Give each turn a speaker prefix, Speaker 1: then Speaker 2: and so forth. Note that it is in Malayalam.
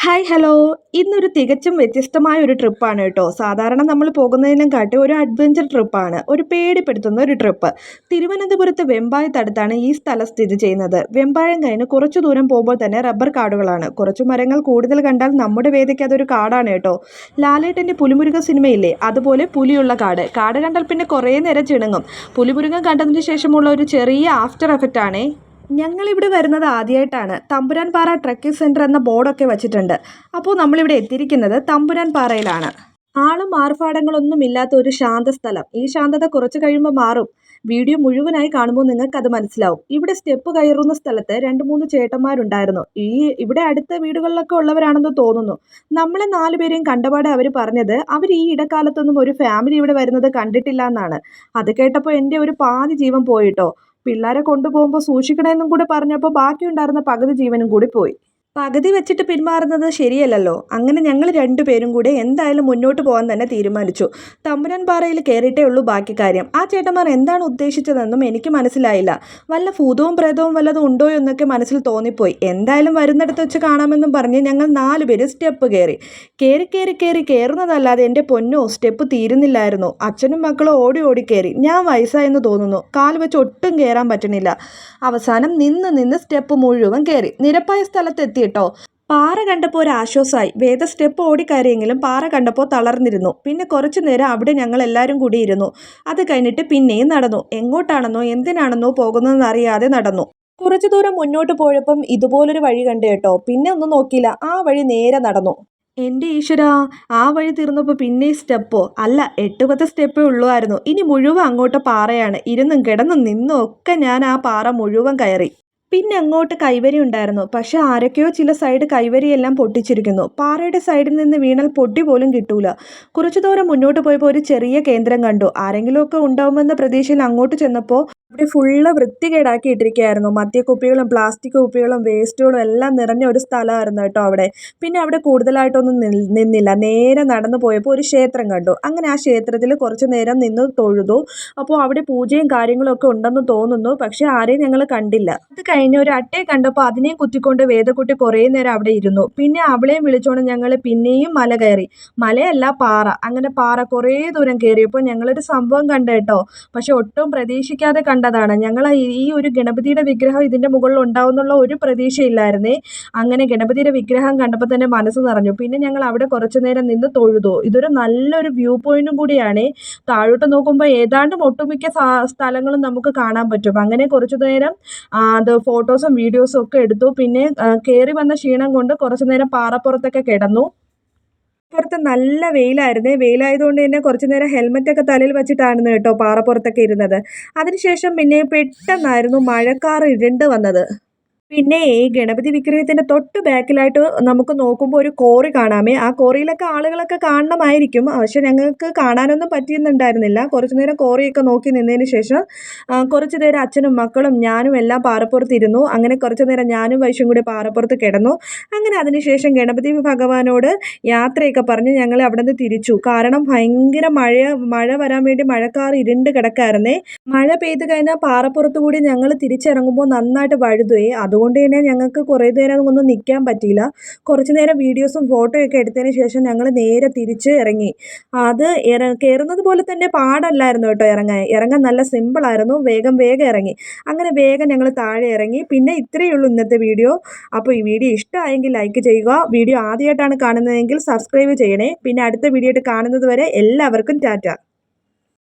Speaker 1: Hi hello. ഇന്നൊരു തികച്ചും വ്യത്യസ്തമായ ഒരു ട്രിപ്പാണ് കേട്ടോ. സാധാരണ നമ്മൾ പോകുന്നതിനും കാട്ടി ഒരു അഡ്വഞ്ചർ ട്രിപ്പാണ്, ഒരു പേടിപ്പെടുത്തുന്ന ഒരു ട്രിപ്പ്. തിരുവനന്തപുരത്ത് വെമ്പായത്തടുത്താണ് ഈ സ്ഥലം സ്ഥിതി ചെയ്യുന്നത്. വെമ്പായം കഴിഞ്ഞ് കുറച്ചു ദൂരം പോകുമ്പോൾ തന്നെ റബ്ബർ കാടുകളാണ്. കുറച്ചു മരങ്ങൾ കൂടുതൽ കണ്ടാൽ നമ്മുടെ വേദിക്ക് അതൊരു കാടാണ് കേട്ടോ. ലാലേട്ടൻ്റെ പുലിമുരുക സിനിമയില്ലേ, അതുപോലെ പുലിയുള്ള കാട്. കാട് കണ്ടാൽ പിന്നെ കുറേ നേരം ചിണുങ്ങും. പുലിമുരുകൻ കണ്ടതിന് ശേഷമുള്ള ഒരു ചെറിയ ആഫ്റ്റർ എഫക്റ്റ് ആണേ. ഞങ്ങളിവിടെ വരുന്നത് ആദ്യമായിട്ടാണ്. തമ്പുരാൻപാറ ട്രക്കിംഗ് സെൻറ്റർ എന്ന ബോർഡൊക്കെ വെച്ചിട്ടുണ്ട്. അപ്പോൾ നമ്മളിവിടെ എത്തിയിരിക്കുന്നത് തമ്പുരാൻപാറയിലാണ്. ആളും ആർഭാടങ്ങളൊന്നും ഇല്ലാത്ത ഒരു ശാന്ത സ്ഥലം. ഈ ശാന്തത കുറച്ച് കഴിയുമ്പോൾ മാറും. വീഡിയോ മുഴുവനായി കാണുമ്പോൾ നിങ്ങൾക്ക് അത് മനസ്സിലാവും. ഇവിടെ സ്റ്റെപ്പ് കയറുന്ന സ്ഥലത്ത് 2-3 ചേട്ടന്മാരുണ്ടായിരുന്നു. ഇവിടെ അടുത്ത വീടുകളിലൊക്കെ ഉള്ളവരാണെന്ന് തോന്നുന്നു. നമ്മളെ 4 പേരെയും കണ്ടപാടെ അവർ പറഞ്ഞത് അവർ ഈ ഇടക്കാലത്തൊന്നും ഒരു ഫാമിലി ഇവിടെ വരുന്നത് കണ്ടിട്ടില്ല എന്നാണ്. അത് കേട്ടപ്പോൾ എൻ്റെ ഒരു പാതി ജീവൻ പോയിട്ടോ. പിള്ളേരെ കൊണ്ടുപോകുമ്പോൾ സൂക്ഷിക്കണമെന്നും കൂടെ പറഞ്ഞപ്പോൾ ബാക്കിയുണ്ടായിരുന്ന പകുതി ജീവനും കൂടി പോയി. പകുതി വെച്ചിട്ട് പിന്മാറുന്നത് ശരിയല്ലല്ലോ. അങ്ങനെ ഞങ്ങൾ 2 പേരും കൂടെ എന്തായാലും മുന്നോട്ട് പോകാൻ തന്നെ തീരുമാനിച്ചു. തമ്പുരാൻപാറയിൽ കയറിയിട്ടേ ഉള്ളൂ ബാക്കി കാര്യം. ആ ചേട്ടന്മാർ എന്താണ് ഉദ്ദേശിച്ചതെന്നും എനിക്ക് മനസ്സിലായില്ല. വല്ല ഭൂതവും പ്രേതവും വല്ലതും ഉണ്ടോ എന്നൊക്കെ മനസ്സിൽ തോന്നിപ്പോയി. എന്തായാലും വരുന്നിടത്ത് വെച്ച് കാണാമെന്നും പറഞ്ഞ് ഞങ്ങൾ 4 പേര് സ്റ്റെപ്പ് കയറി. കയറുന്നതല്ലാതെ എൻ്റെ പൊന്നോ, സ്റ്റെപ്പ് തീരുന്നില്ലായിരുന്നു. അച്ഛനും മക്കളും ഓടി ഓടി കയറി. ഞാൻ വയസ്സായെന്ന് തോന്നുന്നു. കാൽ വെച്ച് ഒട്ടും കയറാൻ പറ്റുന്നില്ല. അവസാനം നിന്ന് സ്റ്റെപ്പ് മുഴുവൻ കയറി നിരപ്പായ സ്ഥലത്തെത്തി കേട്ടോ. പാറ കണ്ടപ്പോൾ ഒരു ആശ്വാസമായി. വേദ സ്റ്റെപ്പ് ഓടിക്കയറിയെങ്കിലും പാറ കണ്ടപ്പോൾ തളർന്നിരുന്നു. പിന്നെ കുറച്ചു നേരം അവിടെ ഞങ്ങൾ എല്ലാവരും കൂടി ഇരുന്നു. അത് കഴിഞ്ഞിട്ട് പിന്നെയും നടന്നു. എങ്ങോട്ടാണെന്നോ എന്തിനാണെന്നോ പോകുന്നതെന്ന് അറിയാതെ നടന്നു. കുറച്ചു ദൂരം മുന്നോട്ട് പോയപ്പം ഇതുപോലൊരു വഴി കണ്ടു കേട്ടോ. പിന്നെ ഒന്നും നോക്കിയില്ല, ആ വഴി നേരെ നടന്നു. എൻ്റെ ഈശ്വരാ, ആ വഴി തീർന്നപ്പോൾ പിന്നെ സ്റ്റെപ്പോ അല്ല, 8-10 സ്റ്റെപ്പേ ഉള്ളുമായിരുന്നു. ഇനി മുഴുവൻ അങ്ങോട്ട് പാറയാണ്. ഇരുന്നും കിടന്നും നിന്നും ഒക്കെ ഞാൻ ആ പാറ മുഴുവൻ കയറി. പിന്നെ അങ്ങോട്ട് കൈവരി ഉണ്ടായിരുന്നു. പക്ഷെ ആരൊക്കെയോ ചില സൈഡ് കൈവരിയെല്ലാം പൊട്ടിച്ചിരിക്കുന്നു. പാറയുടെ സൈഡിൽ നിന്ന് വീണാൽ പൊട്ടി പോലും കിട്ടൂല. കുറച്ചു ദൂരം മുന്നോട്ട് പോയപ്പോൾ ഒരു ചെറിയ കേന്ദ്രം കണ്ടു. ആരെങ്കിലുമൊക്കെ ഉണ്ടാവുമെന്ന പ്രതീക്ഷയിൽ അങ്ങോട്ട് ചെന്നപ്പോൾ അവിടെ ഫുള്ള് വൃത്തികേടാക്കി ഇട്ടിരിക്കുകയായിരുന്നു. മദ്യക്കുപ്പികളും പ്ലാസ്റ്റിക് കുപ്പികളും വേസ്റ്റുകളും എല്ലാം നിറഞ്ഞ ഒരു സ്ഥലമായിരുന്നു കേട്ടോ അവിടെ. പിന്നെ അവിടെ കൂടുതലായിട്ടൊന്നും നിന്നില്ല. നേരെ നടന്നു പോയപ്പോൾ ഒരു ക്ഷേത്രം കണ്ടു. അങ്ങനെ ആ ക്ഷേത്രത്തിൽ കുറച്ചു നേരം നിന്ന് തൊഴുതു. അപ്പോൾ അവിടെ പൂജയും കാര്യങ്ങളൊക്കെ ഉണ്ടെന്ന് തോന്നുന്നു. പക്ഷെ ആരെയും ഞങ്ങൾ കണ്ടില്ല. അത് കഴിഞ്ഞ് ഒരു അട്ടയെ കണ്ടപ്പോൾ അതിനെയും കുത്തിക്കൊണ്ട് വേദക്കുട്ടി കുറേ നേരം അവിടെ ഇരുന്നു. പിന്നെ അവളെയും വിളിച്ചോണ്ട് ഞങ്ങൾ പിന്നെയും മല കയറി. മലയല്ല, പാറ. അങ്ങനെ പാറ കുറേ ദൂരം കയറിയപ്പോൾ ഞങ്ങളൊരു സംഭവം കണ്ടു കേട്ടോ. പക്ഷെ ഒട്ടും പ്രതീക്ഷിക്കാതെ കണ്ടതാണ്. ഞങ്ങൾ ഈ ഒരു ഗണപതിയുടെ വിഗ്രഹം ഇതിൻ്റെ മുകളിൽ ഉണ്ടാവുന്നുള്ള ഒരു പ്രതീക്ഷയില്ലായിരുന്നേ. അങ്ങനെ ഗണപതിയുടെ വിഗ്രഹം കണ്ടപ്പോൾ തന്നെ മനസ്സ് നിറഞ്ഞു. പിന്നെ ഞങ്ങൾ അവിടെ കുറച്ചു നേരം നിന്ന് തൊഴുതു. ഇതൊരു നല്ലൊരു വ്യൂ പോയിന്റും കൂടിയാണ്. താഴോട്ട് നോക്കുമ്പോൾ ഏതാണ്ട് ഒട്ടുമിക്ക സ്ഥലങ്ങളും നമുക്ക് കാണാൻ പറ്റും. അങ്ങനെ കുറച്ചു നേരം അത് ഫോട്ടോസും വീഡിയോസും ഒക്കെ എടുത്തു. പിന്നെ കയറി വന്ന ക്ഷീണം കൊണ്ട് കുറച്ചു നേരം പാറപ്പുറത്തൊക്കെ കിടന്നു. പുറത്ത് നല്ല വെയിലായിരുന്നേ. വെയിലായതുകൊണ്ട് തന്നെ കുറച്ചു നേരം ഹെൽമെറ്റൊക്കെ തലയിൽ വെച്ചിട്ടായിരുന്നു കേട്ടോ പാറപ്പുറത്തൊക്കെ ഇരുന്നത്. അതിനുശേഷം പിന്നെ പെട്ടെന്നായിരുന്നു മഴക്കാർ ഇരുണ്ട് വന്നത്. പിന്നെ ഈ ഗണപതി വിഗ്രഹത്തിന്റെ തൊട്ട് ബാക്കിലായിട്ട് നമുക്ക് നോക്കുമ്പോൾ ഒരു കോറി കാണാമേ. ആ കോറിയിലൊക്കെ ആളുകളൊക്കെ കാണണമായിരിക്കും. പക്ഷെ ഞങ്ങൾക്ക് കാണാനൊന്നും പറ്റിയെന്നുണ്ടായിരുന്നില്ല. കുറച്ചു നേരം കോറിയൊക്കെ നോക്കി നിന്നതിന് ശേഷം കുറച്ചു നേരം അച്ഛനും മക്കളും ഞാനും എല്ലാം പാറപ്പുറത്ത് ഇരുന്നു. അങ്ങനെ കുറച്ചു നേരം ഞാനും വൈശും കൂടി പാറപ്പുറത്ത് കിടന്നു. അങ്ങനെ അതിനുശേഷം ഗണപതി ഭഗവാനോട് യാത്രയൊക്കെ പറഞ്ഞ് ഞങ്ങൾ അവിടെ നിന്ന് തിരിച്ചു. കാരണം ഭയങ്കര മഴ വരാൻ വേണ്ടി മഴക്കാർ ഇരുണ്ട് കിടക്കായിരുന്നേ. മഴ പെയ്ത് കഴിഞ്ഞാൽ പാറപ്പുറത്ത് കൂടി ഞങ്ങൾ തിരിച്ചിറങ്ങുമ്പോൾ നന്നായിട്ട് വഴുതുവേ. അതുകൊണ്ട് തന്നെ ഞങ്ങൾക്ക് കുറേ നേരം ഒന്നും നിൽക്കാൻ പറ്റിയില്ല. കുറച്ച് നേരം വീഡിയോസും ഫോട്ടോയൊക്കെ എടുത്തതിന് ശേഷം ഞങ്ങൾ നേരെ തിരിച്ച് ഇറങ്ങി. അത് കയറുന്നത് പോലെ തന്നെ പാടല്ലായിരുന്നു കേട്ടോ ഇറങ്ങാൻ നല്ല സിമ്പിളായിരുന്നു. വേഗം ഇറങ്ങി. അങ്ങനെ വേഗം ഞങ്ങൾ താഴെ ഇറങ്ങി. പിന്നെ ഇത്രയേ ഉള്ളൂ ഇന്നത്തെ വീഡിയോ. അപ്പോൾ ഈ വീഡിയോ ഇഷ്ടമായെങ്കിൽ ലൈക്ക് ചെയ്യുക. വീഡിയോ ആദ്യമായിട്ടാണ് കാണുന്നതെങ്കിൽ സബ്സ്ക്രൈബ് ചെയ്യണേ. പിന്നെ അടുത്ത വീഡിയോ ആയിട്ട് കാണുന്നത് വരെ എല്ലാവർക്കും ടാറ്റ.